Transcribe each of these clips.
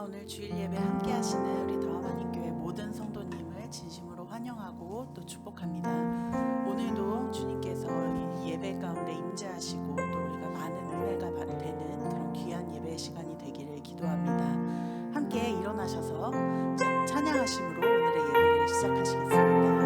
오늘 주일 예배 함께 하시는 우리 더하나님교회 모든 성도님을 진심으로 환영하고 또 축복합니다. 오늘도 주님께서 이 예배 가운데 임재하시고 또 우리가 많은 은혜가 되는 그런 귀한 예배 시간이 되기를 기도합니다. 함께 일어나셔서 찬양하심으로 오늘의 예배를 시작하시겠습니다.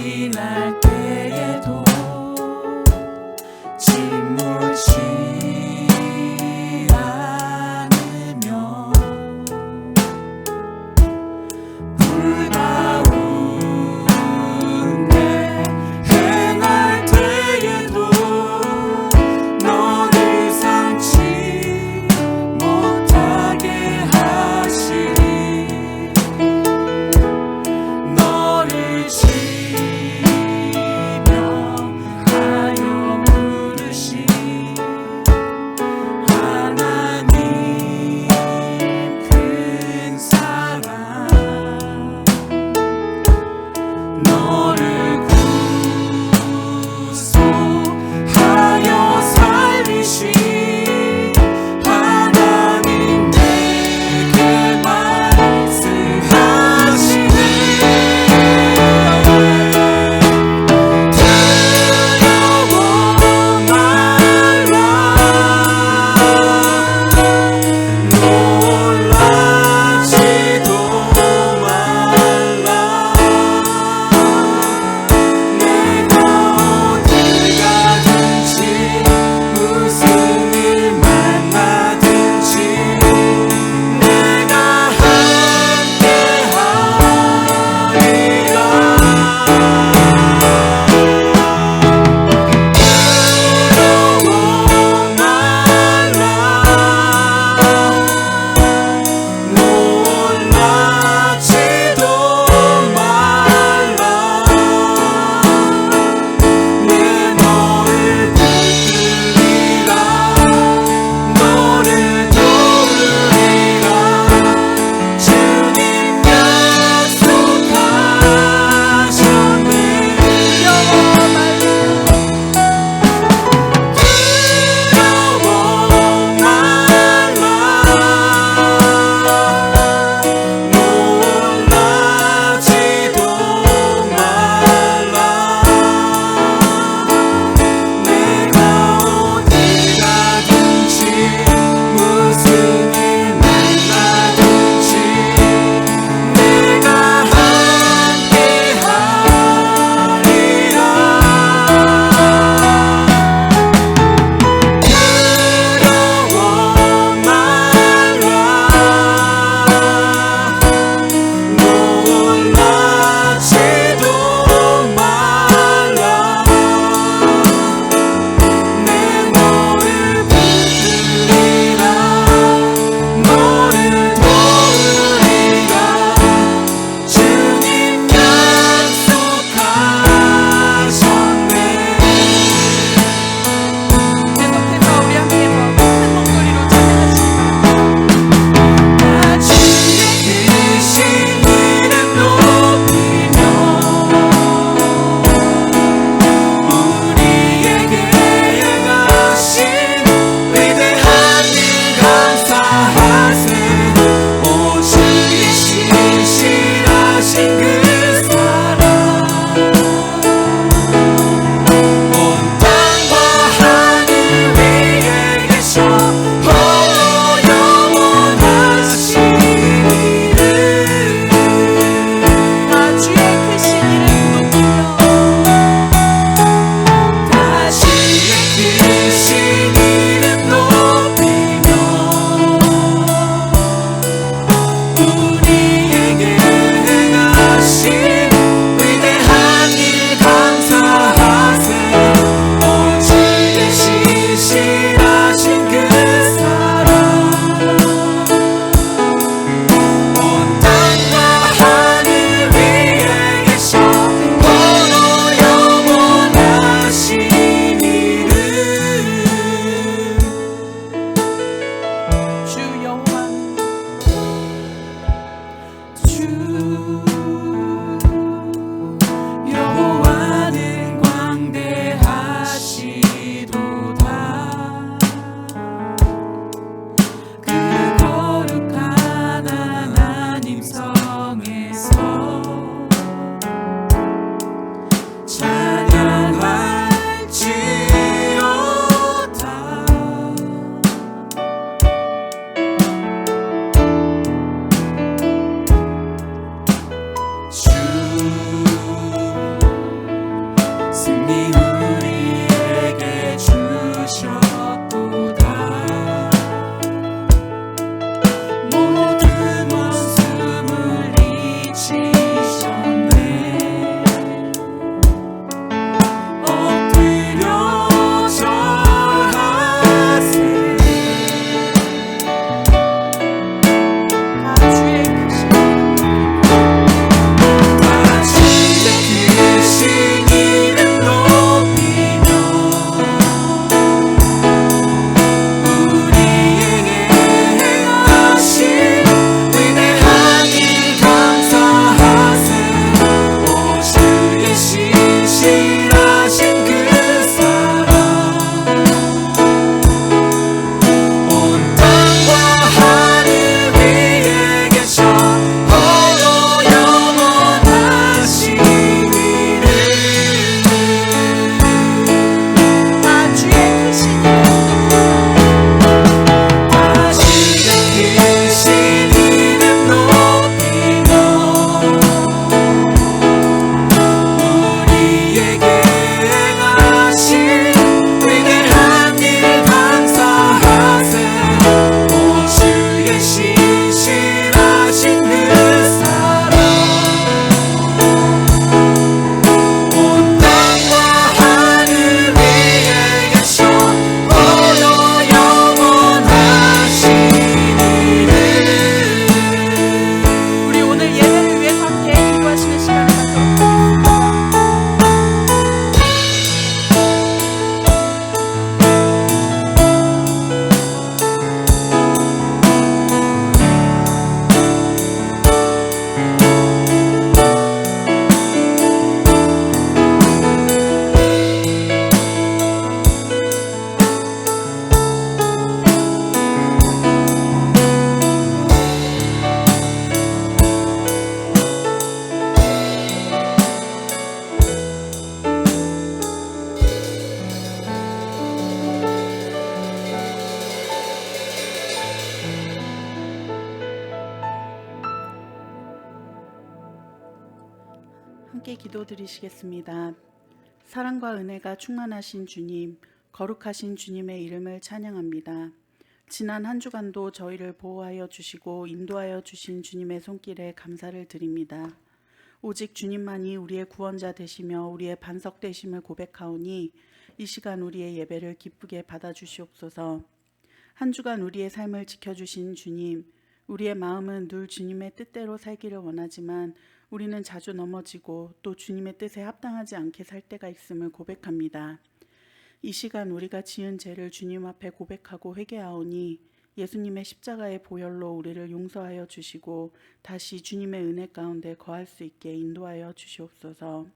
지날 때에도 침울치 않으며 불가운데 행할 때에도 너를 삼지 못하게 하시리. 너를 지명하여 부르신 하나님 큰 사랑, 너를 구속하여 살리신 하나님 내게 말씀하시네. 두려워 말라, 놀라지도 말라. 신실하신 그 사랑 온 땅과 하늘 위에 계셔 홀로 영원하신 이를 아 주의 크신 다시금 크신 이름 높이며 우리에게 행하신 위대한 일 감사하세 오 주의 신실하신 그 사랑 온 땅과 하늘 위에 계셔 홀로 영원하신 이를 우리 오늘 예배를 위해서 함께 기도하시는 시간을 갖도록 하겠습니다. 함께 기도드리시겠습니다. 사랑과 은혜가 충만하신 주님, 거룩하신 주님의 이름을 찬양합니다. 지난 한 주간도 저희를 보호하여 주시고 인도하여 주신 주님의 손길에 감사를 드립니다. 오직 주님만이 우리의 구원자 되시며 우리의 반석 되심을 고백하오니 이 시간 우리의 예배를 기쁘게 받아주시옵소서. 한 주간 우리의 삶을 지켜주신 주님, 우리의 마음은 늘 주님의 뜻대로 살기를 원하지만 우리는 자주 넘어지고 또 주님의 뜻에 합당하지 않게 살 때가 있음을 고백합니다. 이 시간 우리가 지은 죄를 주님 앞에 고백하고 회개하오니 예수님의 십자가의 보혈로 우리를 용서하여 주시고 다시 주님의 은혜 가운데 거할 수 있게 인도하여 주시옵소서.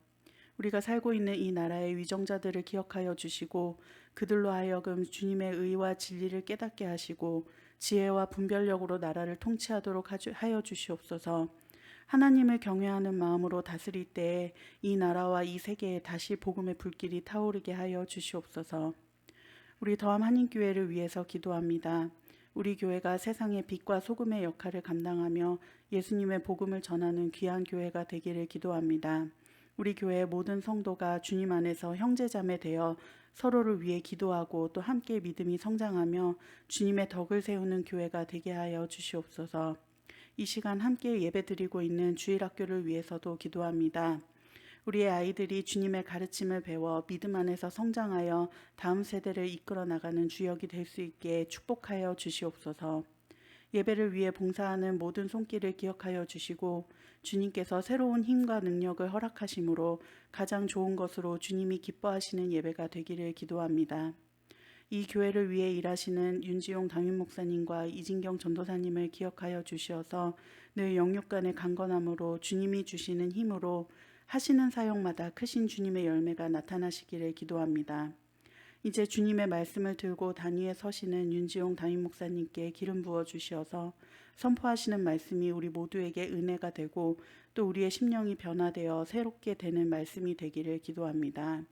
우리가 살고 있는 이 나라의 위정자들을 기억하여 주시고 그들로 하여금 주님의 의와 진리를 깨닫게 하시고 지혜와 분별력으로 나라를 통치하도록 하여 주시옵소서. 하나님을 경외하는 마음으로 다스릴 때에 이 나라와 이 세계에 다시 복음의 불길이 타오르게 하여 주시옵소서. 우리 더함 한인교회를 위해서 기도합니다. 우리 교회가 세상의 빛과 소금의 역할을 감당하며 예수님의 복음을 전하는 귀한 교회가 되기를 기도합니다. 우리 교회의 모든 성도가 주님 안에서 형제자매 되어 서로를 위해 기도하고 또 함께 믿음이 성장하며 주님의 덕을 세우는 교회가 되게 하여 주시옵소서. 이 시간 함께 예배드리고 있는 주일학교를 위해서도 기도합니다. 우리의 아이들이 주님의 가르침을 배워 믿음 안에서 성장하여 다음 세대를 이끌어 나가는 주역이 될 수 있게 축복하여 주시옵소서. 예배를 위해 봉사하는 모든 손길을 기억하여 주시고 주님께서 새로운 힘과 능력을 허락하심으로 가장 좋은 것으로 주님이 기뻐하시는 예배가 되기를 기도합니다. 이 교회를 위해 일하시는 윤지용 담임 목사님과 이진경 전도사님을 기억하여 주시어서 늘 영육간의 강건함으로 주님이 주시는 힘으로 하시는 사역마다 크신 주님의 열매가 나타나시기를 기도합니다. 이제 주님의 말씀을 들고 단위에 서시는 윤지용 담임 목사님께 기름 부어 주시어서 선포하시는 말씀이 우리 모두에게 은혜가 되고 또 우리의 심령이 변화되어 새롭게 되는 말씀이 되기를 기도합니다.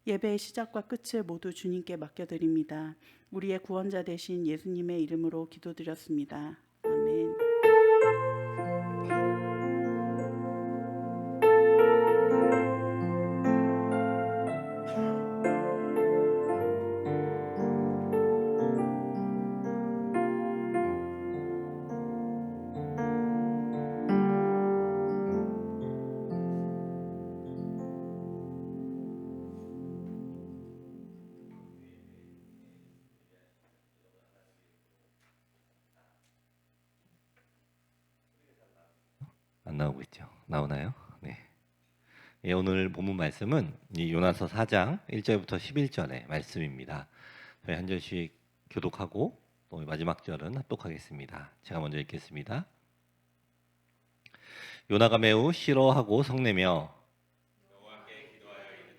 예배의 시작과 끝을 모두 주님께 맡겨드립니다. 우리의 구원자 되신 예수님의 이름으로 기도드렸습니다. 아멘. 안 나오고 있죠. 나오나요? 네. 예, 오늘 본문 말씀은 이 요나서 4장 1절부터 11절의 말씀입니다. 저희 한 절씩 교독하고 또 마지막 절은 합독하겠습니다. 제가 먼저 읽겠습니다. 요나가 매우 싫어하고 성내며 여호와께 기도하여 이르되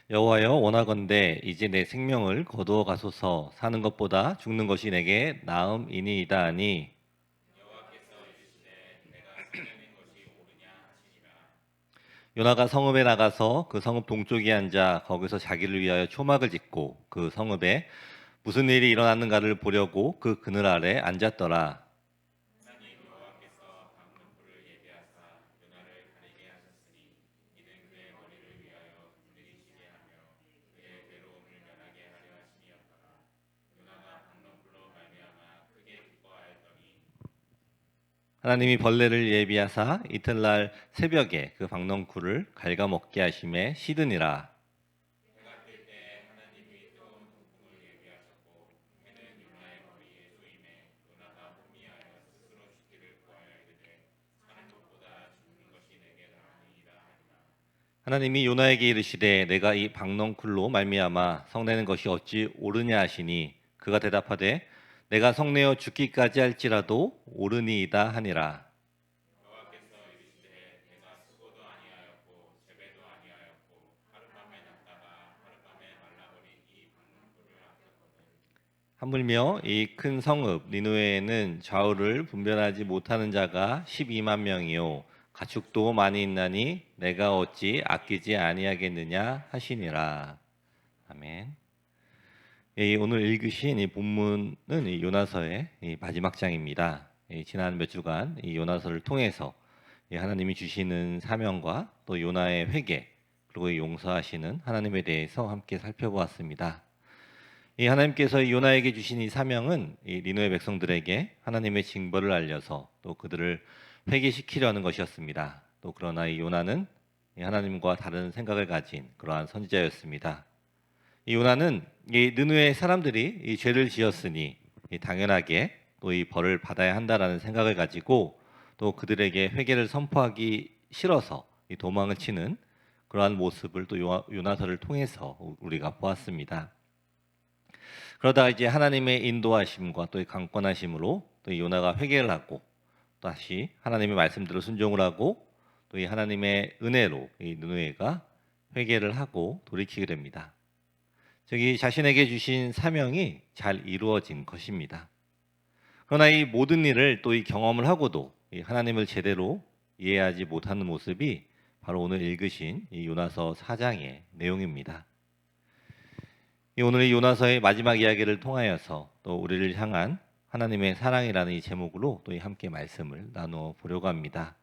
여호와여 원하건대 이제 내 생명을 거두어 가소서. 사는 것보다 죽는 것이 내게 나음이니이다 하니 요나가 성읍에 나가서 그 성읍 동쪽에 앉아 거기서 자기를 위하여 초막을 짓고 그 성읍에 무슨 일이 일어났는가를 보려고 그 그늘 아래 앉았더라. 하나님이 벌레를 예비하사 이튿날 새벽에 그 박넝쿨을 갉아먹게 하심에 시드니라. 하나님이 요나에게 이르시되 내가 이 박넝쿨로 말미암아 성내는 것이 어찌 옳으냐 하시니 그가 대답하되 내가 성내어 죽기까지 할지라도 옳으니이다 하니라. 하물며 이 큰 성읍 니느웨에는 좌우를 분별하지 못하는 자가 12만 명이요 가축도 많이 있나니 내가 어찌 아끼지 아니하겠느냐 하시니라. 아멘. 오늘 읽으신 이 본문은 이 요나서의 이 마지막 장입니다. 지난 몇 주간 이 요나서를 통해서 하나님이 주시는 사명과 또 요나의 회개 그리고 용서하시는 하나님에 대해서 함께 살펴보았습니다. 이 하나님께서 요나에게 주신 이 사명은 이 니느웨 백성들에게 하나님의 징벌을 알려서 또 그들을 회개시키려는 것이었습니다. 또 그러나 이 요나는 이 하나님과 다른 생각을 가진 그러한 선지자였습니다. 이 요나는 이 느느웨 사람들이 이 죄를 지었으니 이 당연하게 또 이 벌을 받아야 한다라는 생각을 가지고 또 그들에게 회개를 선포하기 싫어서 이 도망을 치는 그러한 모습을 또 요나서를 통해서 우리가 보았습니다. 그러다가 이제 하나님의 인도하심과 또 이 강권하심으로 또 이 요나가 회개를 하고 다시 하나님의 말씀대로 순종을 하고 또 이 하나님의 은혜로 이 느느웨가 회개를 하고 돌이키게 됩니다. 저기 자신에게 주신 사명이 잘 이루어진 것입니다. 그러나 이 모든 일을 또 이 경험을 하고도 이 하나님을 제대로 이해하지 못하는 모습이 바로 오늘 읽으신 이 요나서 4장의 내용입니다. 오늘 이 요나서의 마지막 이야기를 통하여서 또 우리를 향한 하나님의 사랑이라는 이 제목으로 또 함께 말씀을 나누어 보려고 합니다.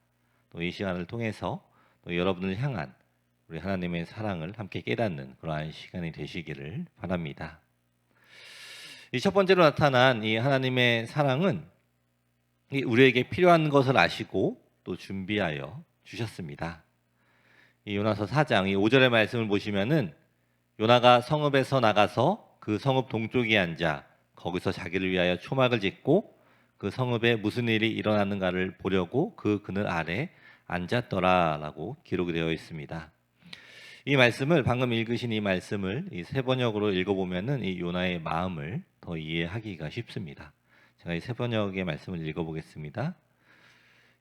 또 이 시간을 통해서 또 여러분을 향한 우리 하나님의 사랑을 함께 깨닫는 그러한 시간이 되시기를 바랍니다. 이 첫 번째로 나타난 이 하나님의 사랑은 우리에게 필요한 것을 아시고 또 준비하여 주셨습니다. 이 요나서 4장 이 5절의 말씀을 보시면은 요나가 성읍에서 나가서 그 성읍 동쪽에 앉아 거기서 자기를 위하여 초막을 짓고 그 성읍에 무슨 일이 일어났는가를 보려고 그 그늘 아래 앉았더라라고 기록이 되어 있습니다. 이 말씀을 방금 읽으신 이 말씀을 이 세 번역으로 읽어보면은 이 요나의 마음을 더 이해하기가 쉽습니다. 제가 이 세 번역의 말씀을 읽어보겠습니다.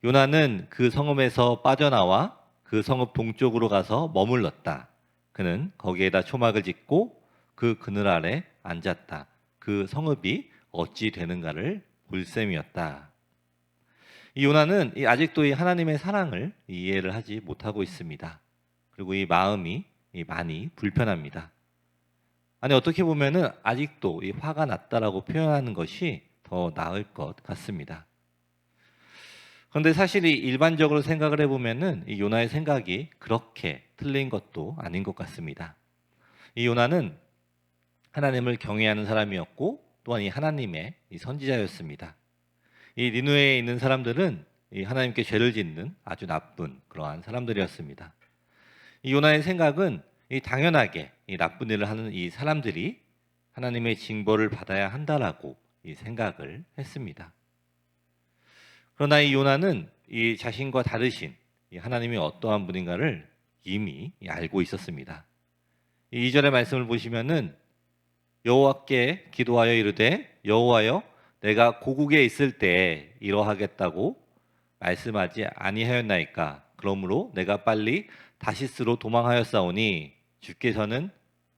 요나는 그 성읍에서 빠져나와 그 성읍 동쪽으로 가서 머물렀다. 그는 거기에다 초막을 짓고 그 그늘 아래 앉았다. 그 성읍이 어찌 되는가를 볼 셈이었다. 이 요나는 아직도 이 하나님의 사랑을 이해를 하지 못하고 있습니다. 그리고 이 마음이 많이 불편합니다. 아니 어떻게 보면은 아직도 이 화가 났다라고 표현하는 것이 더 나을 것 같습니다. 그런데 사실 이 일반적으로 생각을 해보면은 이 요나의 생각이 그렇게 틀린 것도 아닌 것 같습니다. 이 요나는 하나님을 경외하는 사람이었고 또한 이 하나님의 이 선지자였습니다. 이 니느웨에 있는 사람들은 이 하나님께 죄를 짓는 아주 나쁜 그러한 사람들이었습니다. 이 요나의 생각은 이 당연하게 이 나쁜 일을 하는 이 사람들이 하나님의 징벌을 받아야 한다라고 이 생각을 했습니다. 그러나 이 요나는 이 자신과 다르신 이 하나님이 어떠한 분인가를 이미 알고 있었습니다. 이 2절의 말씀을 보시면은 여호와께 기도하여 이르되 여호와여 내가 고국에 있을 때 이러하겠다고 말씀하지 아니하였나이까. 그러므로 내가 빨리 다시스로 도망하였사오니 주께서는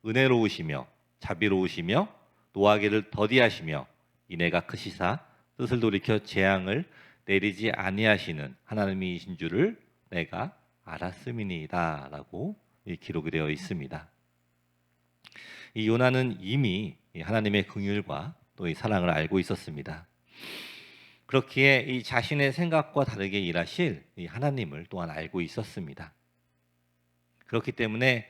은혜로우시며 자비로우시며 노하기를 더디하시며 인애가 크시사 뜻을 돌이켜 재앙을 내리지 아니하시는 하나님이신 줄을 내가 알았음이니이다 라고 기록이 되어 있습니다. 이 요나는 이미 하나님의 긍휼과 또 이 사랑을 알고 있었습니다. 그렇기에 이 자신의 생각과 다르게 일하실 이 하나님을 또한 알고 있었습니다. 그렇기 때문에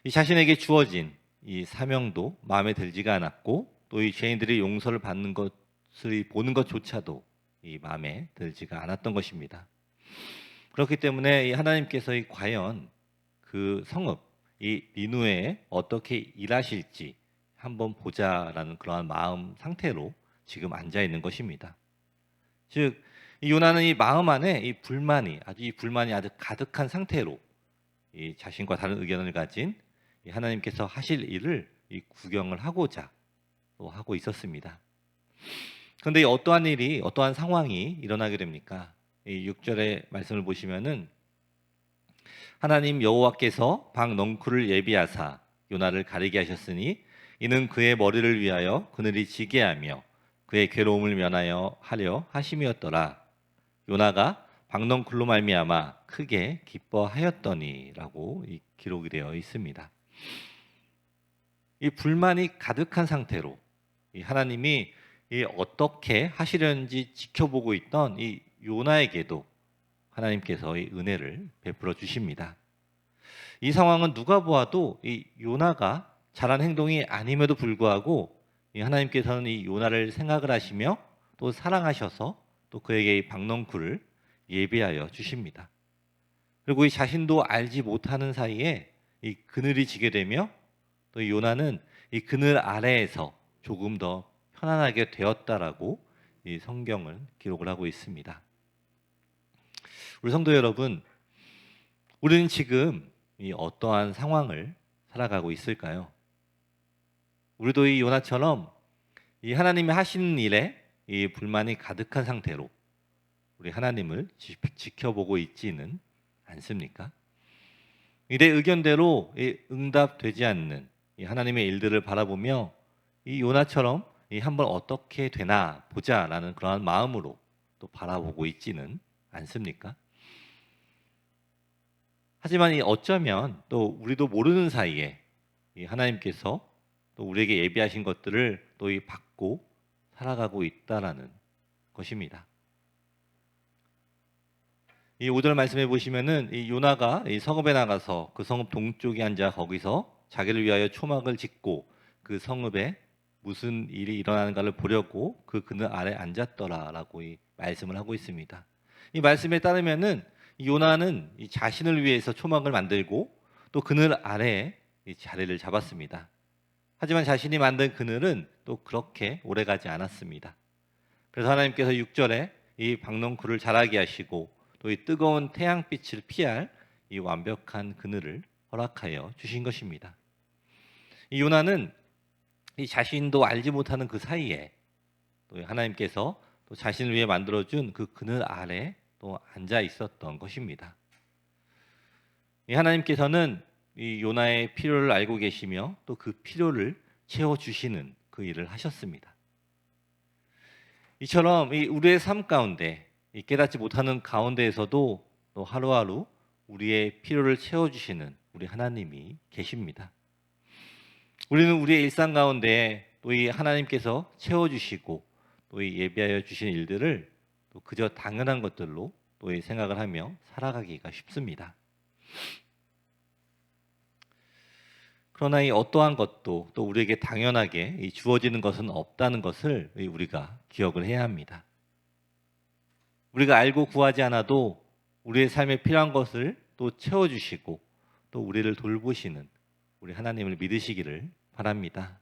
이 자신에게 주어진 이 사명도 마음에 들지가 않았고 또 이 죄인들이 용서를 받는 것을 보는 것조차도 이 마음에 들지가 않았던 것입니다. 그렇기 때문에 이 하나님께서 이 과연 그 성읍 이 니누에 어떻게 일하실지 한번 보자라는 그러한 마음 상태로 지금 앉아 있는 것입니다. 즉, 이 요나는 이 마음 안에 이 불만이 아주 가득한 상태로 이 자신과 다른 의견을 가진 이 하나님께서 하실 일을 이 구경을 하고자 또 하고 있었습니다. 그런데 어떠한 상황이 일어나게 됩니까? 이 6절의 말씀을 보시면은 하나님 여호와께서 박넝쿨을 예비하사 요나를 가리게 하셨으니 이는 그의 머리를 위하여 그늘이 지게 하며 그의 괴로움을 면하여 하려 하심이었더라. 요나가 박넝쿨로 말미암아 크게 기뻐하였더니라고 이 기록이 되어 있습니다. 이 불만이 가득한 상태로 이 하나님이 어떻게 하시려는지 지켜보고 있던 이 요나에게도 하나님께서 이 은혜를 베풀어 주십니다. 이 상황은 누가 보아도 이 요나가 잘한 행동이 아님에도 불구하고 이 하나님께서는 이 요나를 생각을 하시며 또 사랑하셔서 또 그에게 이 박넝쿨을 예비하여 주십니다. 그리고 이 자신도 알지 못하는 사이에 이 그늘이 지게 되며 또 이 요나는 이 그늘 아래에서 조금 더 편안하게 되었다라고 이 성경은 기록을 하고 있습니다. 우리 성도 여러분, 우리는 지금 이 어떠한 상황을 살아가고 있을까요? 우리도 이 요나처럼 이 하나님이 하시는 일에 이 불만이 가득한 상태로 우리 하나님을 지켜보고 있지는 않습니까? 내 의견대로 응답되지 않는 이 하나님의 일들을 바라보며 이 요나처럼 한번 어떻게 되나 보자라는 그러한 마음으로 또 바라보고 있지는 않습니까? 하지만 어쩌면 또 우리도 모르는 사이에 이 하나님께서 또 우리에게 예비하신 것들을 또 받고 살아가고 있다라는 것입니다. 이 5절 말씀해 보시면은 이 요나가 이 성읍에 나가서 그 성읍 동쪽에 앉아 거기서 자기를 위하여 초막을 짓고 그 성읍에 무슨 일이 일어나는가를 보려고 그 그늘 아래 앉았더라라고 이 말씀을 하고 있습니다. 이 말씀에 따르면은 이 요나는 이 자신을 위해서 초막을 만들고 또 그늘 아래에 이 자리를 잡았습니다. 하지만 자신이 만든 그늘은 또 그렇게 오래가지 않았습니다. 그래서 하나님께서 6절에 이 박넝쿨을 자라게 하시고 또 이 뜨거운 태양빛을 피할 이 완벽한 그늘을 허락하여 주신 것입니다. 이 요나는 이 자신도 알지 못하는 그 사이에 또 하나님께서 또 자신을 위해 만들어준 그 그늘 아래 또 앉아 있었던 것입니다. 이 하나님께서는 이 요나의 필요를 알고 계시며 또 그 필요를 채워주시는 그 일을 하셨습니다. 이처럼 이 우리의 삶 가운데 이 깨닫지 못하는 가운데에서도 또 하루하루 우리의 필요를 채워주시는 우리 하나님이 계십니다. 우리는 우리의 일상 가운데 또 이 하나님께서 채워주시고 또 이 예비하여 주신 일들을 또 그저 당연한 것들로 또 이 생각을 하며 살아가기가 쉽습니다. 그러나 이 어떠한 것도 또 우리에게 당연하게 이 주어지는 것은 없다는 것을 우리가 기억을 해야 합니다. 우리가 알고 구하지 않아도 우리의 삶에 필요한 것을 또 채워주시고 또 우리를 돌보시는 우리 하나님을 믿으시기를 바랍니다.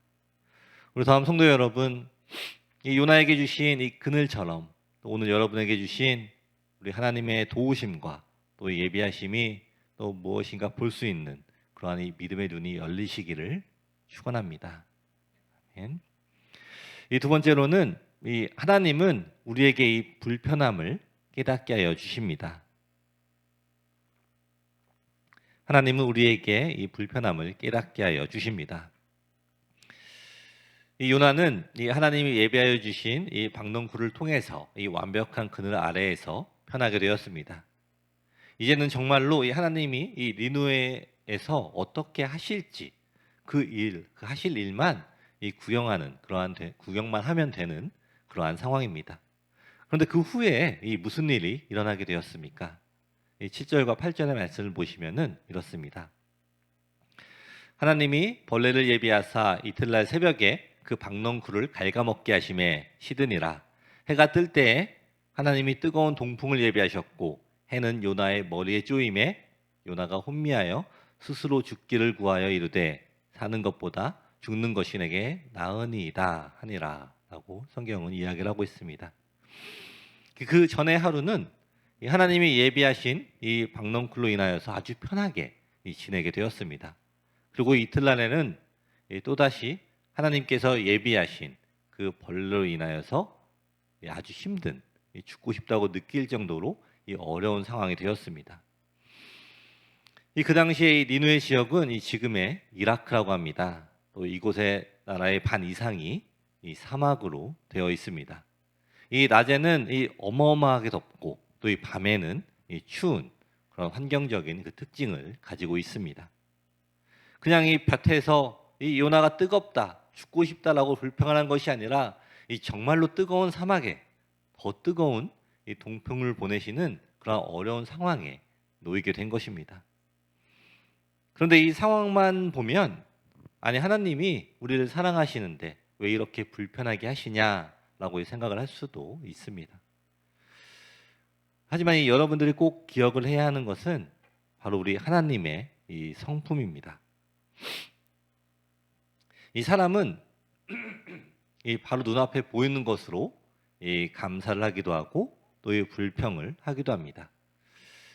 우리 다음 성도 여러분, 이 요나에게 주신 이 그늘처럼 또 오늘 여러분에게 주신 우리 하나님의 도우심과 또 예비하심이 또 무엇인가 볼 수 있는 그러한 이 믿음의 눈이 열리시기를 축원합니다. 아멘. 이 두 번째로는 이 하나님은 우리에게 이 불편함을 깨닫게 하여 주십니다. 하나님은 우리에게 이 불편함을 깨닫게 하여 주십니다. 이 요나는 이 하나님이 예비하여 주신 이 박농쿨을 통해서 이 완벽한 그늘 아래에서 편하게 되었습니다. 이제는 정말로 이 하나님이 이 니느웨에서 어떻게 하실지 그 하실 일만 이 구경만 하면 되는 그러한 상황입니다. 그런데 그 후에 이 무슨 일이 일어나게 되었습니까? 이 7절과 8절의 말씀을 보시면은 이렇습니다. 하나님이 벌레를 예비하사 이튿날 새벽에 그 박넝쿨을 갉아먹게 하심에 시드니라. 해가 뜰 때에 하나님이 뜨거운 동풍을 예비하셨고 해는 요나의 머리에 쪼임에 요나가 혼미하여 스스로 죽기를 구하여 이르되 사는 것보다 죽는 것이 내게 나으니이다 하니라 라고 성경은 이야기를 하고 있습니다. 그 전에 하루는 하나님이 예비하신 이 박넝쿨로 인하여서 아주 편하게 지내게 되었습니다. 그리고 이튿날에는 또다시 하나님께서 예비하신 그 벌레로 인하여서 아주 힘든 죽고 싶다고 느낄 정도로 어려운 상황이 되었습니다. 그 당시에 이 니느웨 지역은 이 지금의 이라크라고 합니다. 또 이곳의 나라의 반 이상이 이 사막으로 되어 있습니다. 이 낮에는 이 어마어마하게 덥고 또 이 밤에는 이 추운 그런 환경적인 그 특징을 가지고 있습니다. 그냥 이 볕에서 이 요나가 뜨겁다, 죽고 싶다라고 불평하는 것이 아니라 이 정말로 뜨거운 사막에 더 뜨거운 이 동풍을 보내시는 그런 어려운 상황에 놓이게 된 것입니다. 그런데 이 상황만 보면 아니 하나님이 우리를 사랑하시는데 왜 이렇게 불편하게 하시냐라고 생각을 할 수도 있습니다. 하지만 여러분들이 꼭 기억을 해야 하는 것은 바로 우리 하나님의 이 성품입니다. 이 사람은 이 바로 눈앞에 보이는 것으로 이 감사를 하기도 하고 또 이 불평을 하기도 합니다.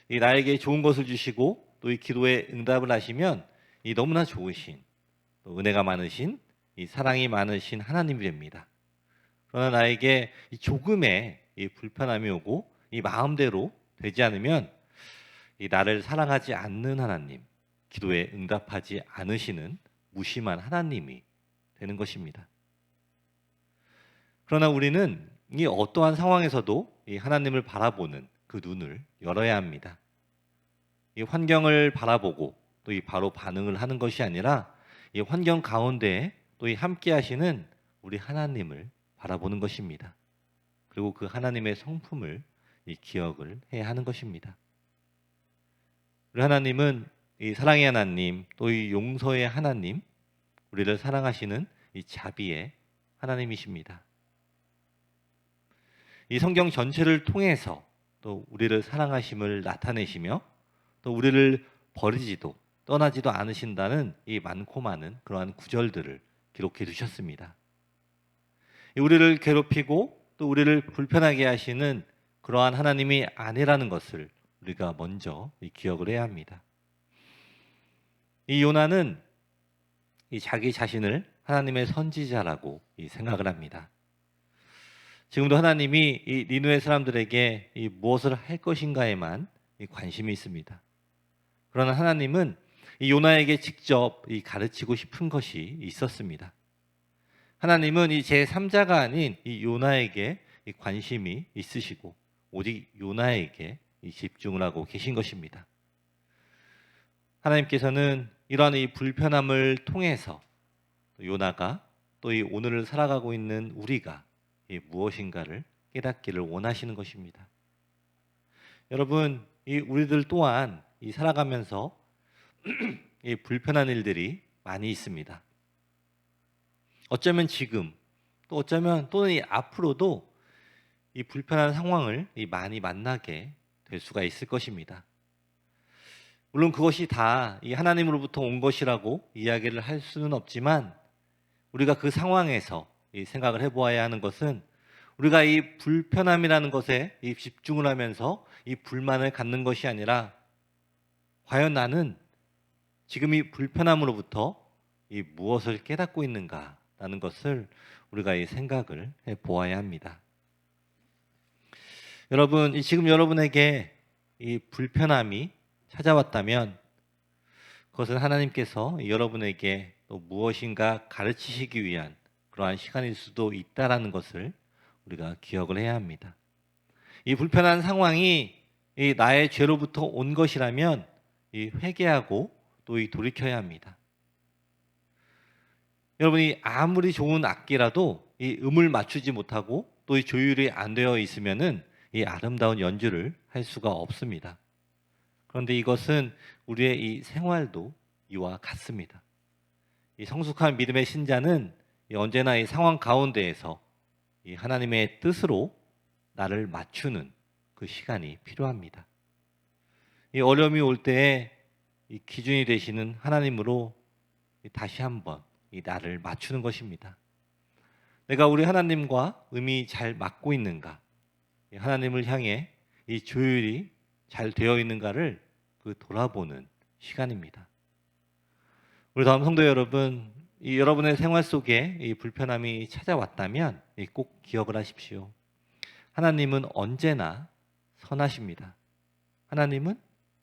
이 나에게 좋은 것을 주시고 또 이 기도에 응답을 하시면 이 너무나 좋으신 또 은혜가 많으신 이 사랑이 많으신 하나님이 됩니다. 그러나 나에게 이 조금의 이 불편함이 오고 이 마음대로 되지 않으면 이 나를 사랑하지 않는 하나님, 기도에 응답하지 않으시는 무심한 하나님이 되는 것입니다. 그러나 우리는 이 어떠한 상황에서도 이 하나님을 바라보는 그 눈을 열어야 합니다. 이 환경을 바라보고 또 이 바로 반응을 하는 것이 아니라 이 환경 가운데에 또 이 함께 하시는 우리 하나님을 바라보는 것입니다. 그리고 그 하나님의 성품을 이 기억을 해야 하는 것입니다. 우리 하나님은 이 사랑의 하나님, 또 이 용서의 하나님, 우리를 사랑하시는 이 자비의 하나님이십니다. 이 성경 전체를 통해서 또 우리를 사랑하심을 나타내시며 또 우리를 버리지도 떠나지도 않으신다는 이 많고 많은 그러한 구절들을 기록해 두셨습니다. 우리를 괴롭히고 또 우리를 불편하게 하시는 그러한 하나님이 아니라는 것을 우리가 먼저 기억을 해야 합니다. 이 요나는 이 자기 자신을 하나님의 선지자라고 생각을 합니다. 지금도 하나님이 이 니느웨 사람들에게 이 무엇을 할 것인가에만 관심이 있습니다. 그러나 하나님은 이 요나에게 직접 가르치고 싶은 것이 있었습니다. 하나님은 이 제3자가 아닌 이 요나에게 관심이 있으시고 오직 요나에게 집중을 하고 계신 것입니다. 하나님께서는 이러한 이 불편함을 통해서 요나가 또 이 오늘을 살아가고 있는 우리가 이 무엇인가를 깨닫기를 원하시는 것입니다. 여러분, 이 우리들 또한 이 살아가면서 이 불편한 일들이 많이 있습니다. 어쩌면 지금 또 어쩌면 또는 이 앞으로도 이 불편한 상황을 많이 만나게 될 수가 있을 것입니다. 물론 그것이 다 이 하나님으로부터 온 것이라고 이야기를 할 수는 없지만 우리가 그 상황에서 이 생각을 해보아야 하는 것은 우리가 이 불편함이라는 것에 이 집중을 하면서 이 불만을 갖는 것이 아니라 과연 나는 지금 이 불편함으로부터 이 무엇을 깨닫고 있는가라는 것을 우리가 이 생각을 해보아야 합니다. 여러분, 지금 여러분에게 이 불편함이 찾아왔다면 그것은 하나님께서 여러분에게 또 무엇인가 가르치시기 위한 그러한 시간일 수도 있다라는 것을 우리가 기억을 해야 합니다. 이 불편한 상황이 이 나의 죄로부터 온 것이라면 이 회개하고 또 이 돌이켜야 합니다. 여러분이 아무리 좋은 악기라도 이 음을 맞추지 못하고 또 이 조율이 안 되어 있으면은 이 아름다운 연주를 할 수가 없습니다. 그런데 이것은 우리의 이 생활도 이와 같습니다. 이 성숙한 믿음의 신자는 언제나 이 상황 가운데에서 이 하나님의 뜻으로 나를 맞추는 그 시간이 필요합니다. 이 어려움이 올 때에 이 기준이 되시는 하나님으로 다시 한번 이 나를 맞추는 것입니다. 내가 우리 하나님과 음이 잘 맞고 있는가, 하나님을 향해 이 조율이 잘 되어 있는가를 그 돌아보는 시간입니다. 우리 다음 성도 여러분, 이 여러분의 생활 속에 이 불편함이 찾아왔다면 꼭 기억을 하십시오. 하나님은 언제나 선하십니다. 하나님은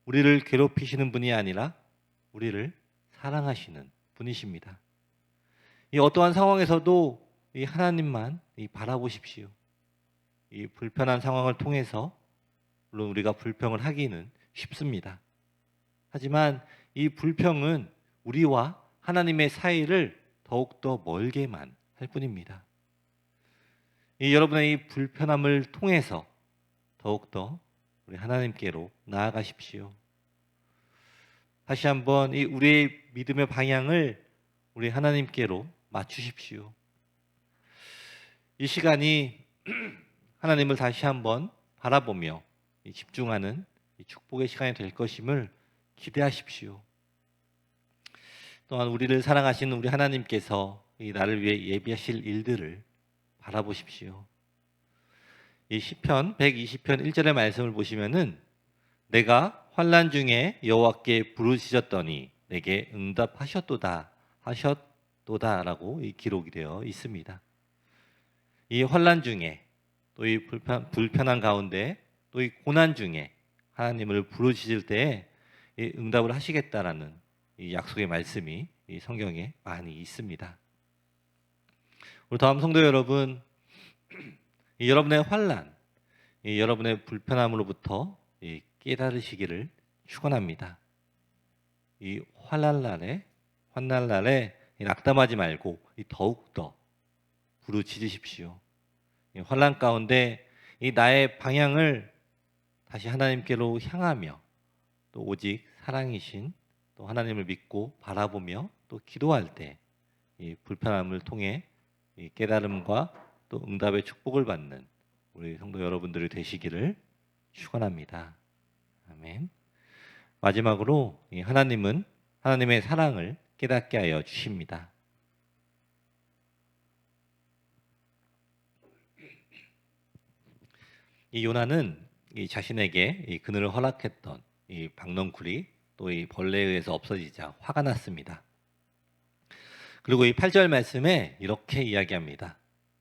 우리를 괴롭히시는 분이 아니라 우리를 사랑하시는 분이십니다. 이 어떠한 상황에서도 이 하나님만 바라보십시오. 이 불편한 상황을 통해서 물론 우리가 불평을 하기는 쉽습니다. 하지만 이 불평은 우리와 하나님의 사이를 더욱더 멀게만 할 뿐입니다. 이 여러분의 이 불편함을 통해서 더욱더 우리 하나님께로 나아가십시오. 다시 한번 이 우리의 믿음의 방향을 우리 하나님께로 맞추십시오. 이 시간이 하나님을 다시 한번 바라보며 집중하는 축복의 시간이 될 것임을 기대하십시오. 또한 우리를 사랑하시는 우리 하나님께서 이 나를 위해 예비하실 일들을 바라보십시오. 이 시편 120편 1절의 말씀을 보시면은 내가 환난 중에 여호와께 부르짖었더니 내게 응답하셨도다 하셨도다라고 이 기록이 되어 있습니다. 이 환난 중에 또 이 불편한 가운데 또 이 고난 중에 하나님을 부르짖을 때에 이 응답을 하시겠다라는 이 약속의 말씀이 이 성경에 많이 있습니다. 우리 다음 성도 여러분, 이 여러분의 환난, 이 여러분의 불편함으로부터 이 깨달으시기를 축원합니다. 이 환난 날에 낙담하지 말고 더욱더 부르짖으십시오. 이 환난 가운데 이 나의 방향을 다시 하나님께로 향하며 또 오직 사랑이신 또 하나님을 믿고 바라보며 또 기도할 때 이 불편함을 통해 이 깨달음과 또 응답의 축복을 받는 우리 성도 여러분들이 되시기를 축원합니다. 아멘. 마지막으로 이 하나님은 하나님의 사랑을 깨닫게 하여 주십니다. 이 요나는 이 자신에게 이 그늘을 허락했던 이 박넝쿨이 또 이 벌레에 의해서 없어지자 화가 났습니다. 그리고 이 8절 말씀에 이렇게 이야기합니다.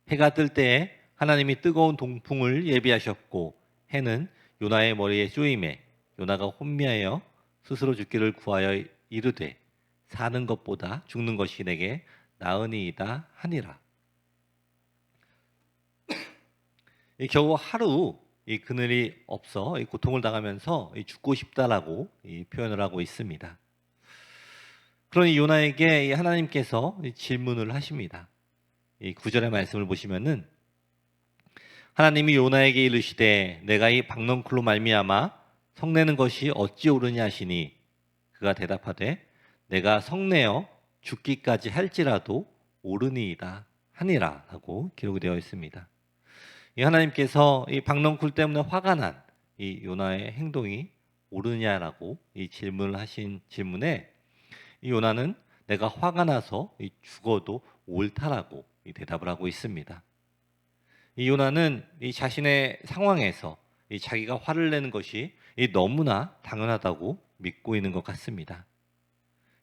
해가 뜰 때에 하나님이 뜨거운 동풍을 예비하셨고 해는 요나의 머리에 쏘임에 요나가 혼미하여 스스로 죽기를 구하여 이르되 사는 것보다 죽는 것이 내게 나으니이다 하니라. 이 겨우 하루 이 그늘이 없어 이 고통을 당하면서 죽고 싶다라고 이 표현을 하고 있습니다. 그러니 요나에게 하나님께서 질문을 하십니다. 이 9절의 말씀을 보시면은 하나님이 요나에게 이르시되 내가 이 박넝쿨로 말미암아 성내는 것이 어찌 옳으냐 하시니 그가 대답하되 내가 성내어 죽기까지 할지라도 옳으니이다 하니라 라고 기록이 되어 있습니다. 이 하나님께서 이 박넝쿨 때문에 화가 난 이 요나의 행동이 옳으냐라고 이 질문을 하신 질문에 이 요나는 내가 화가 나서 죽어도 옳다라고 이 대답을 하고 있습니다. 이 요나는 이 자신의 상황에서 이 자기가 화를 내는 것이 이 너무나 당연하다고 믿고 있는 것 같습니다.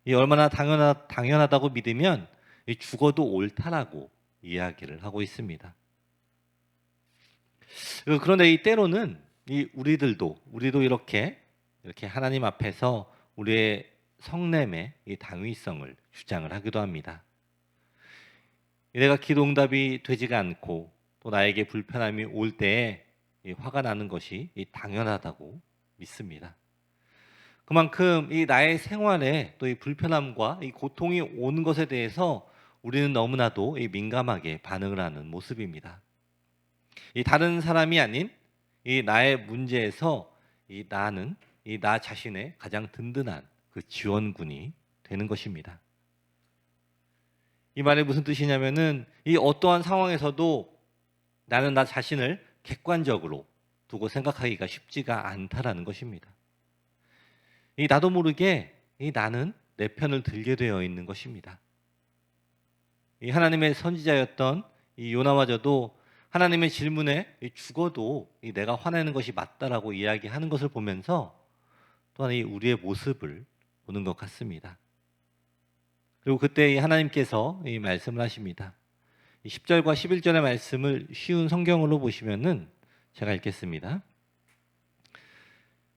이 얼마나 당연하다고 믿으면 이 죽어도 옳다라고 이야기를 하고 있습니다. 그런데 이 때로는 이 우리도 이렇게 하나님 앞에서 우리의 성냄의 이 당위성을 주장을 하기도 합니다. 내가 기도 응답이 되지가 않고 또 나에게 불편함이 올 때에 이 화가 나는 것이 이 당연하다고 믿습니다. 그만큼 이 나의 생활에 또 이 불편함과 이 고통이 오는 것에 대해서 우리는 너무나도 이 민감하게 반응을 하는 모습입니다. 이 다른 사람이 아닌 이 나의 문제에서 이 나는 이 나 자신의 가장 든든한 그 지원군이 되는 것입니다. 이 말이 무슨 뜻이냐면은 이 어떠한 상황에서도 나는 나 자신을 객관적으로 두고 생각하기가 쉽지가 않다라는 것입니다. 이 나도 모르게 이 나는 내 편을 들게 되어 있는 것입니다. 이 하나님의 선지자였던 이 요나마저도 하나님의 질문에 죽어도 이 내가 화내는 것이 맞다라고 이야기하는 것을 보면서 또한 이 우리의 모습을 보는 것 같습니다. 그리고 그때 이 하나님께서 이 말씀을 하십니다. 10절과 11절의 말씀을 쉬운 성경으로 보시면은 제가 읽겠습니다.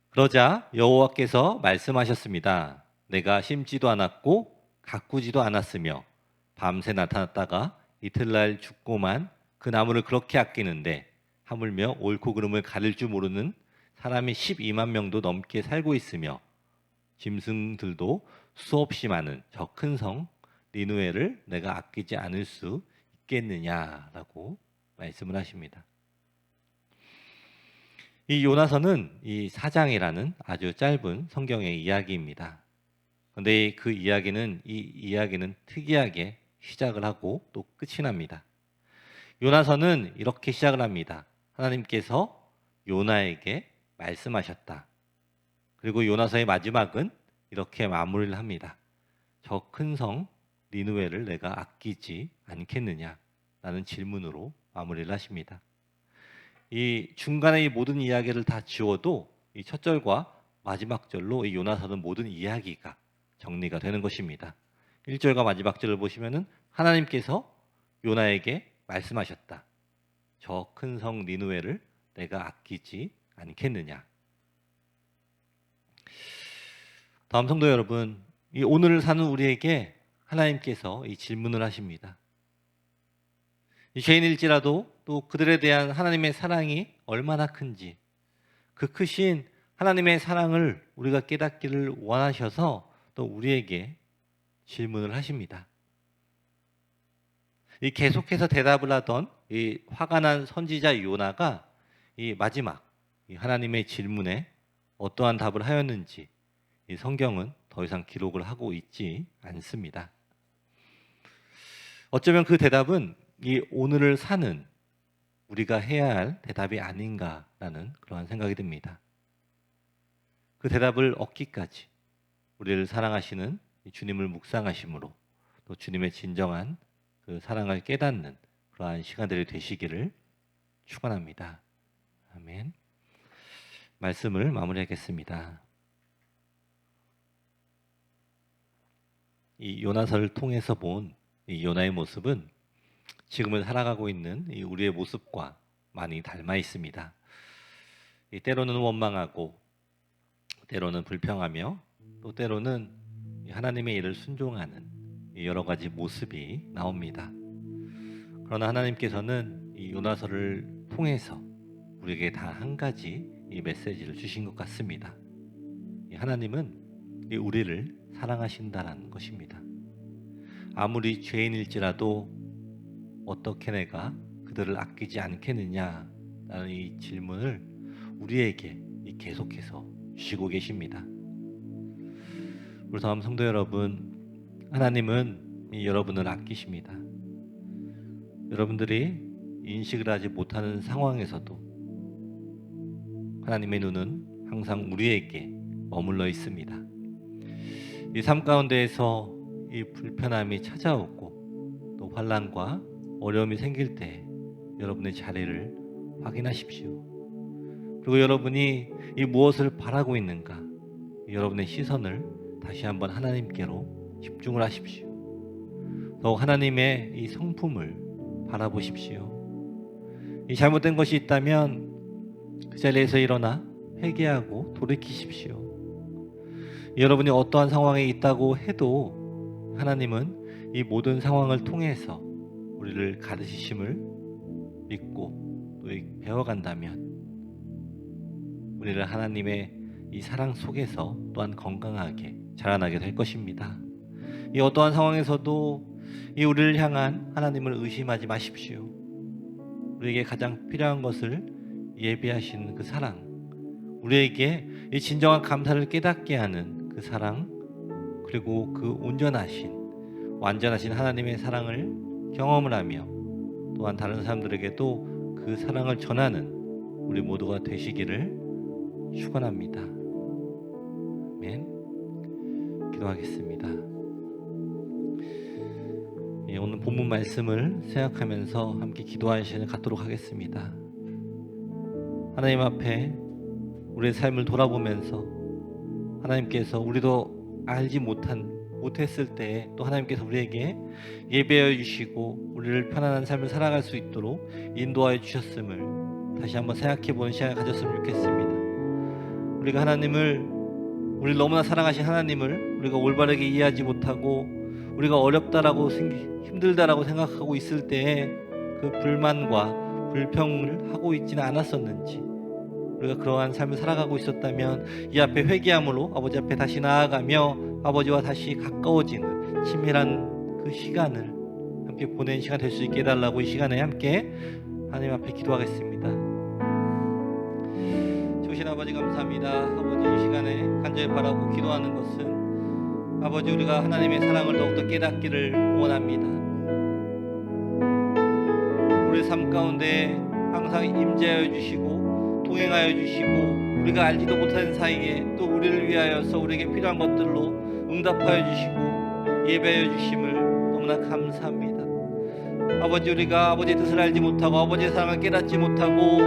그러자 여호와께서 말씀하셨습니다. 내가 심지도 않았고 가꾸지도 않았으며 밤새 나타났다가 이틀날 죽고만 그 나무를 그렇게 아끼는데 하물며 옳고 그름을 가릴 줄 모르는 사람이 12만 명도 넘게 살고 있으며 짐승들도 수없이 많은 저 큰 성 니느웨를 내가 아끼지 않을 수 있겠느냐라고 말씀을 하십니다. 이 요나서는 이 4장이라는 아주 짧은 성경의 이야기입니다. 그런데 그 이야기는 특이하게 시작을 하고 또 끝이 납니다. 요나서는 이렇게 시작을 합니다. 하나님께서 요나에게 말씀하셨다. 그리고 요나서의 마지막은 이렇게 마무리를 합니다. 저 큰 성 니느웨를 내가 아끼지 않겠느냐? 라는 질문으로 마무리를 하십니다. 이 중간에 이 모든 이야기를 다 지워도 이 첫 절과 마지막 절로 이 요나서는 모든 이야기가 정리가 되는 것입니다. 1절과 마지막 절을 보시면은 하나님께서 요나에게 말씀하셨다. 저 큰 성 니느웨를 내가 아끼지 않겠느냐? 다음 성도 여러분, 이 오늘을 사는 우리에게 하나님께서 이 질문을 하십니다. 이 죄인일지라도 또 그들에 대한 하나님의 사랑이 얼마나 큰지 그 크신 하나님의 사랑을 우리가 깨닫기를 원하셔서 또 우리에게 질문을 하십니다. 이 계속해서 대답을 하던 이 화가 난 선지자 요나가 이 마지막 이 하나님의 질문에 어떠한 답을 하였는지 이 성경은 더 이상 기록을 하고 있지 않습니다. 어쩌면 그 대답은 이 오늘을 사는 우리가 해야 할 대답이 아닌가라는 그러한 생각이 듭니다. 그 대답을 얻기까지 우리를 사랑하시는 주님을 묵상하심으로 또 주님의 진정한 그 사랑을 깨닫는 그러한 시간들이 되시기를 축원합니다. 아멘. 말씀을 마무리하겠습니다. 이 요나서를 통해서 본 이 요나의 모습은 지금을 살아가고 있는 이 우리의 모습과 많이 닮아 있습니다. 이 때로는 원망하고 때로는 불평하며 또 때로는 하나님의 일을 순종하는 이 여러 가지 모습이 나옵니다. 그러나 하나님께서는 이 요나서를 통해서 우리에게 다 한 가지 이 메시지를 주신 것 같습니다. 하나님은 이 우리를 사랑하신다라는 것입니다. 아무리 죄인일지라도 어떻게 내가 그들을 아끼지 않겠느냐라는 이 질문을 우리에게 계속해서 주시고 계십니다. 우리 다음 성도 여러분, 하나님은 여러분을 아끼십니다. 여러분들이 인식을 하지 못하는 상황에서도 하나님의 눈은 항상 우리에게 머물러 있습니다. 이 삶 가운데에서 이 불편함이 찾아오고 또 환난과 어려움이 생길 때 여러분의 자리를 확인하십시오. 그리고 여러분이 이 무엇을 바라고 있는가, 여러분의 시선을 다시 한번 하나님께로 집중을 하십시오. 더욱 하나님의 이 성품을 바라보십시오. 이 잘못된 것이 있다면 그 자리에서 일어나 회개하고 돌이키십시오. 여러분이 어떠한 상황에 있다고 해도 하나님은 이 모든 상황을 통해서 우리를 가르치심을 믿고 또 배워간다면 우리를 하나님의 이 사랑 속에서 또한 건강하게 자라나게 될 것입니다. 이 어떠한 상황에서도 이 우리를 향한 하나님을 의심하지 마십시오. 우리에게 가장 필요한 것을 예비하신 그 사랑, 우리에게 이 진정한 감사를 깨닫게 하는 그 사랑, 그리고 그 온전하신 완전하신 하나님의 사랑을 경험을 하며 또한 다른 사람들에게도 그 사랑을 전하는 우리 모두가 되시기를 축원합니다. 아멘. 기도하겠습니다. 오늘 본문 말씀을 생각하면서 함께 기도하는 시간을 갖도록 하겠습니다. 하나님 앞에 우리의 삶을 돌아보면서 하나님께서 우리도 알지 못했을 때 또 하나님께서 우리에게 예배해 주시고 우리를 편안한 삶을 살아갈 수 있도록 인도하여 주셨음을 다시 한번 생각해 보는 시간을 가졌으면 좋겠습니다. 우리가 우리를 너무나 사랑하신 하나님을 우리가 올바르게 이해하지 못하고 우리가 어렵다라고 힘들다라고 생각하고 있을 때에 그 불만과 불평을 하고 있지는 않았었는지, 우리가 그러한 삶을 살아가고 있었다면 이 앞에 회개함으로 아버지 앞에 다시 나아가며 아버지와 다시 가까워지는 친밀한 그 시간을 함께 보내는 시간 될 수 있게 해달라고 이 시간에 함께 하나님 앞에 기도하겠습니다. 좋으신 아버지 감사합니다. 아버지 이 시간에 간절히 바라고 기도하는 것은 아버지 우리가 하나님의 사랑을 더욱더 깨닫기를 원합니다. 우리의 삶 가운데 항상 임재하여 주시고 동행하여 주시고 우리가 알지도 못하는 사이에 또 우리를 위하여서 우리에게 필요한 것들로 응답하여 주시고 예배하여 주심을 너무나 감사합니다. 아버지 우리가 아버지의 뜻을 알지 못하고 아버지의 사랑을 깨닫지 못하고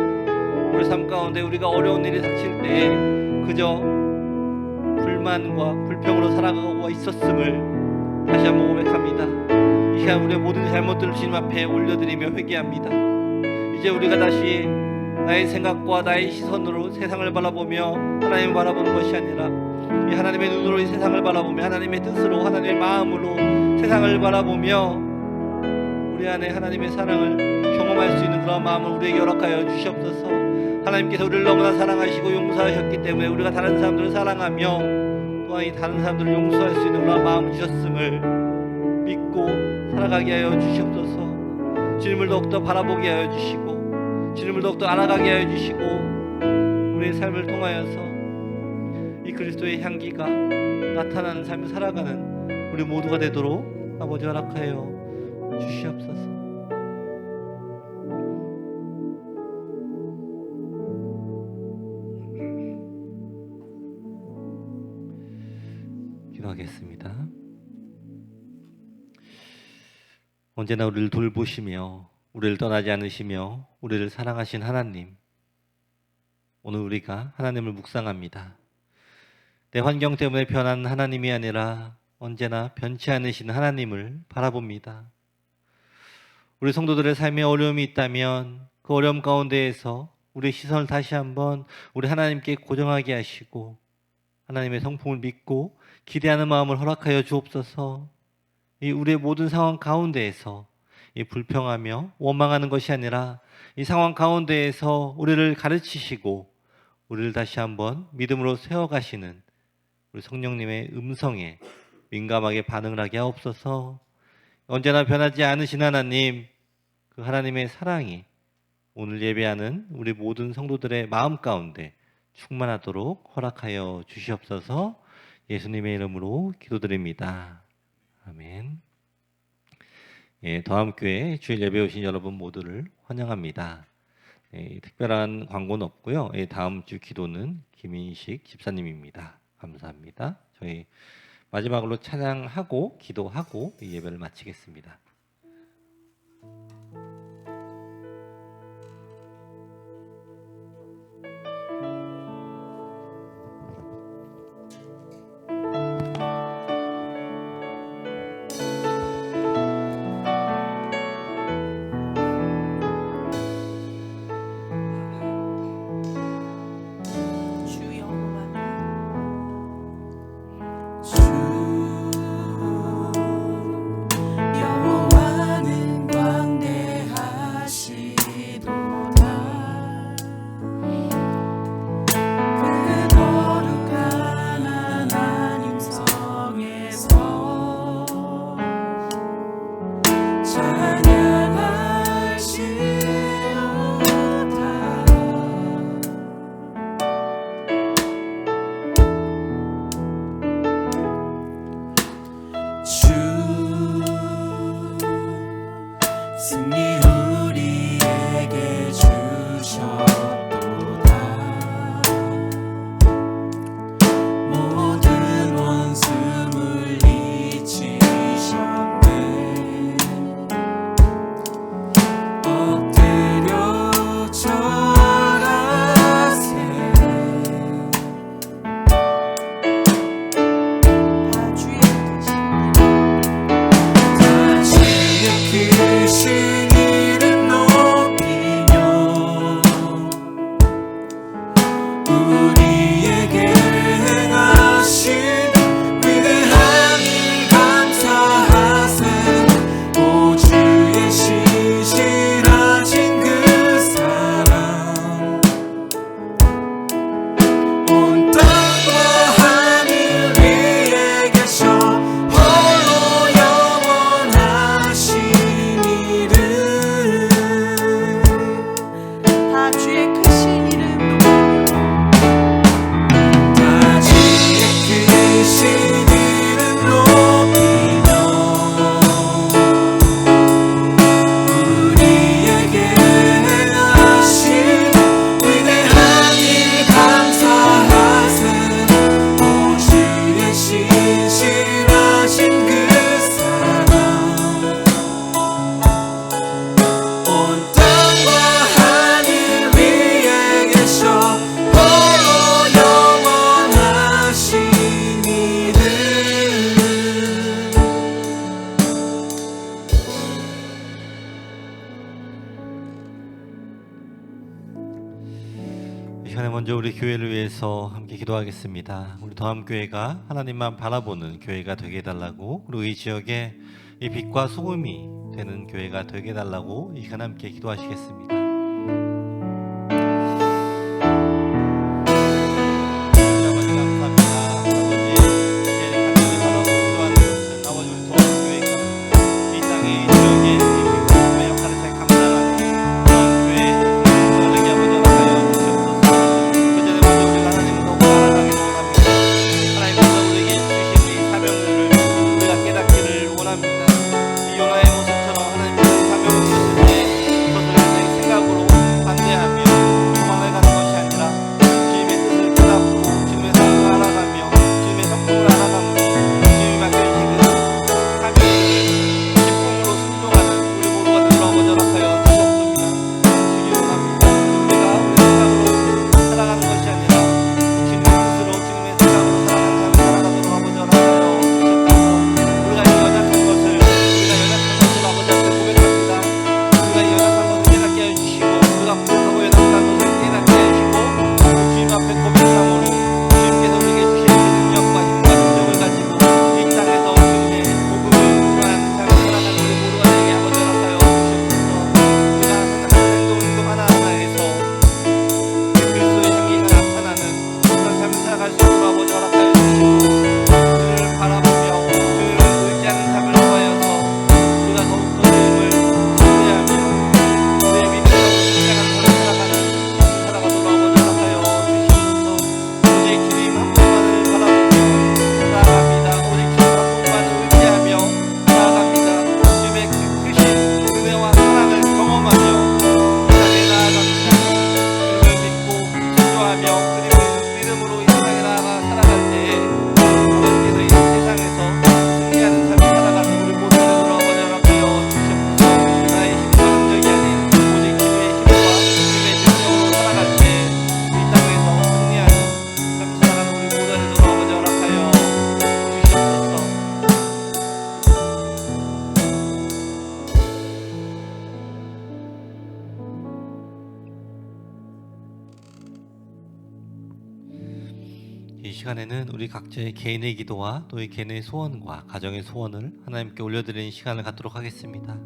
우리 삶 가운데 우리가 어려운 일이 닥칠 때 그저 불만과 불평으로 살아가고 있었음을 다시 한번 고백합니다. 이 시간 우리의 모든 잘못들을 주님 앞에 올려드리며 회개합니다. 이제 우리가 다시 나의 생각과 나의 시선으로 세상을 바라보며 하나님을 바라보는 것이 아니라 이 하나님의 눈으로 이 세상을 바라보며 하나님의 뜻으로 하나님의 마음으로 세상을 바라보며 우리 안에 하나님의 사랑을 경험할 수 있는 그런 마음을 우리에게 허락하여 주시옵소서. 하나님께서 우리를 너무나 사랑하시고 용서하셨기 때문에 우리가 다른 사람들을 사랑하며 또한 이 다른 사람들을 용서할 수 있는 그런 마음을 주셨음을 믿고 살아가게 하여 주시옵소서. 주님을 더욱더 바라보게 하여 주시고 주님을 더욱더 알아가게 하여 주시고 우리의 삶을 통하여서 이 그리스도의 향기가 나타나는 삶을 살아가는 우리 모두가 되도록 아버지 허락하여 주시옵소서. 기도하겠습니다. 언제나 우리를 돌보시며 우리를 떠나지 않으시며 우리를 사랑하신 하나님, 오늘 우리가 하나님을 묵상합니다. 내 환경 때문에 변한 하나님이 아니라 언제나 변치 않으신 하나님을 바라봅니다. 우리 성도들의 삶에 어려움이 있다면 그 어려움 가운데에서 우리의 시선을 다시 한번 우리 하나님께 고정하게 하시고 하나님의 성품을 믿고 기대하는 마음을 허락하여 주옵소서. 이 우리의 모든 상황 가운데에서 이 불평하며 원망하는 것이 아니라 이 상황 가운데에서 우리를 가르치시고 우리를 다시 한번 믿음으로 세워가시는 우리 성령님의 음성에 민감하게 반응을 하게 하옵소서. 언제나 변하지 않으신 하나님, 그 하나님의 사랑이 오늘 예배하는 우리 모든 성도들의 마음 가운데 충만하도록 허락하여 주시옵소서. 예수님의 이름으로 기도드립니다. 아멘. 더함교회 주일 예배 오신 여러분 모두를 환영합니다. 특별한 광고는 없고요. 다음 주 기도는 김인식 집사님입니다. 감사합니다. 저희 마지막으로 찬양하고 기도하고 이 예배를 마치겠습니다. 주 여호와는 시간에 먼저 우리 교회를 위해서 함께 기도하겠습니다. 우리 더함교회가 하나님만 바라보는 교회가 되게 해달라고, 그리고 이 지역에 이 빛과 소금이 되는 교회가 되게 해달라고 이 시간 함께 기도하시겠습니다. 이 시간에는 우리 각자의 개인의 기도와 또 이 개인의 소원과 가정의 소원을 하나님께 올려드리는 시간을 갖도록 하겠습니다.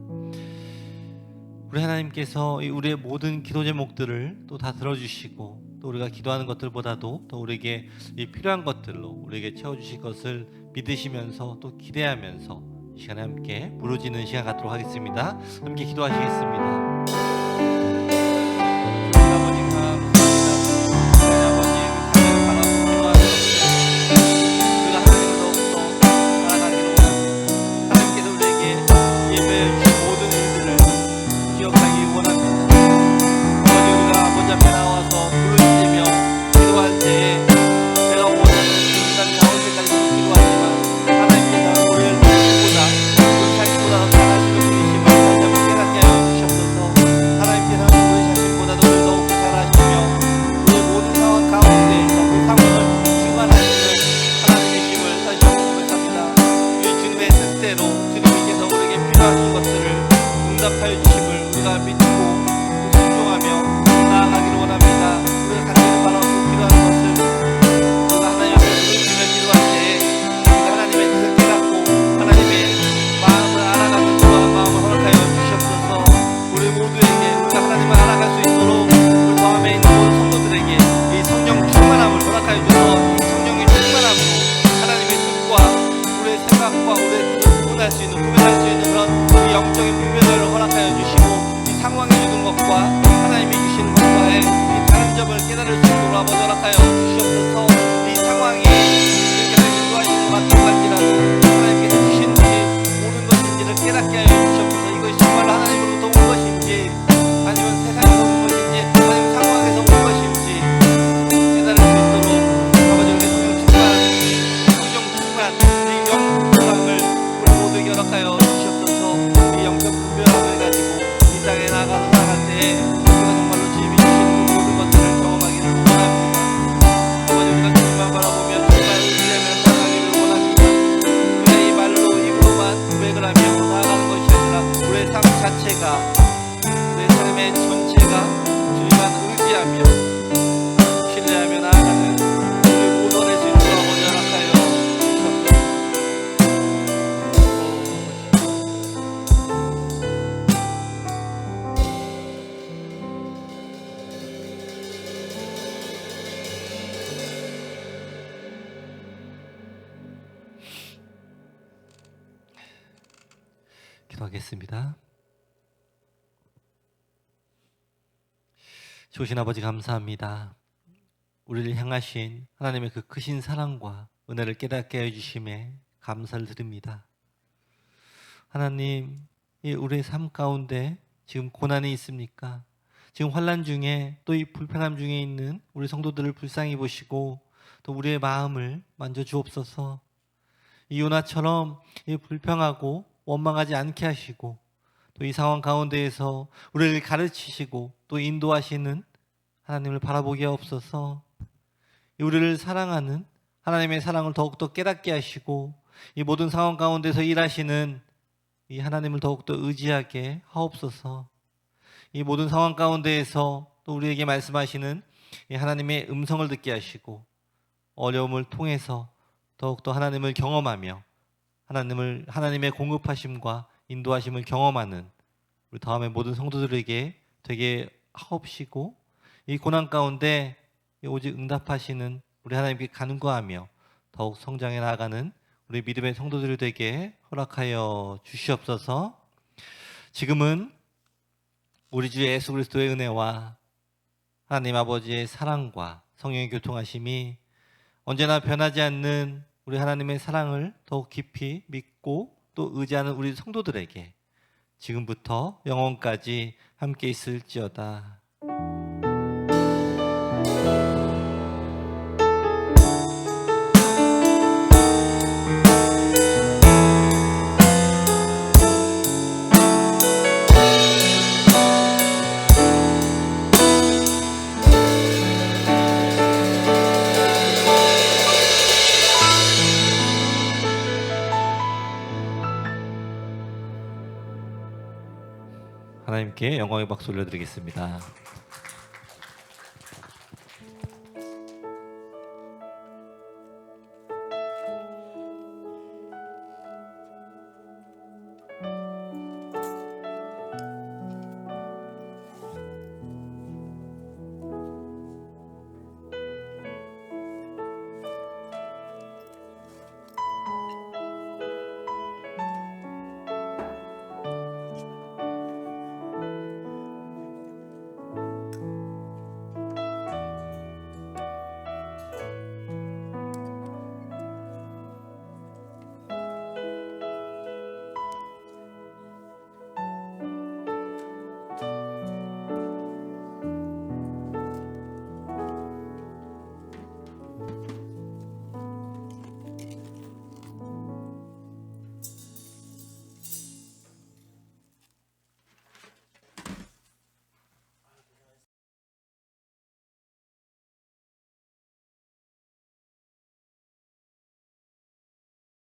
우리 하나님께서 우리의 모든 기도 제목들을 또 다 들어주시고, 또 우리가 기도하는 것들보다도 또 우리에게 이 필요한 것들로 우리에게 채워주실 것을 믿으시면서 또 기대하면서 이 시간에 함께 부르짖는 시간 갖도록 하겠습니다. 함께 기도하시겠습니다. 나아갈 때 우리가 정말로 주님이 주시는 모든 것들을 경험하기를 원합니다. 기도하겠습니다. 좋으신 아버지 감사합니다. 우리를 향하신 하나님의 그 크신 사랑과 은혜를 깨닫게 해주심에 감사를 드립니다. 하나님, 이 우리의 삶 가운데 지금 고난이 있습니까? 지금 환난 중에 또 이 불평함 중에 있는 우리 성도들을 불쌍히 보시고 또 우리의 마음을 만져 주옵소서. 이 요나처럼 이 불평하고 원망하지 않게 하시고 또 이 상황 가운데에서 우리를 가르치시고 또 인도하시는 하나님을 바라보게 하옵소서. 우리를 사랑하는 하나님의 사랑을 더욱더 깨닫게 하시고 이 모든 상황 가운데서 일하시는 이 하나님을 더욱더 의지하게 하옵소서. 이 모든 상황 가운데에서 또 우리에게 말씀하시는 이 하나님의 음성을 듣게 하시고 어려움을 통해서 더욱더 하나님을 경험하며 하나님의 공급하심과 인도하심을 경험하는 우리 다음에 모든 성도들에게 되게 하옵시고 이 고난 가운데 오직 응답하시는 우리 하나님께 간구하며 더욱 성장해 나아가는 우리 믿음의 성도들이 되게 허락하여 주시옵소서. 지금은 우리 주 예수 그리스도의 은혜와 하나님 아버지의 사랑과 성령의 교통하심이 언제나 변하지 않는 우리 하나님의 사랑을 더욱 깊이 믿고 또 의지하는 우리 성도들에게 지금부터 영원까지 함께 있을지어다. 하나님께 영광의 박수 올려드리겠습니다.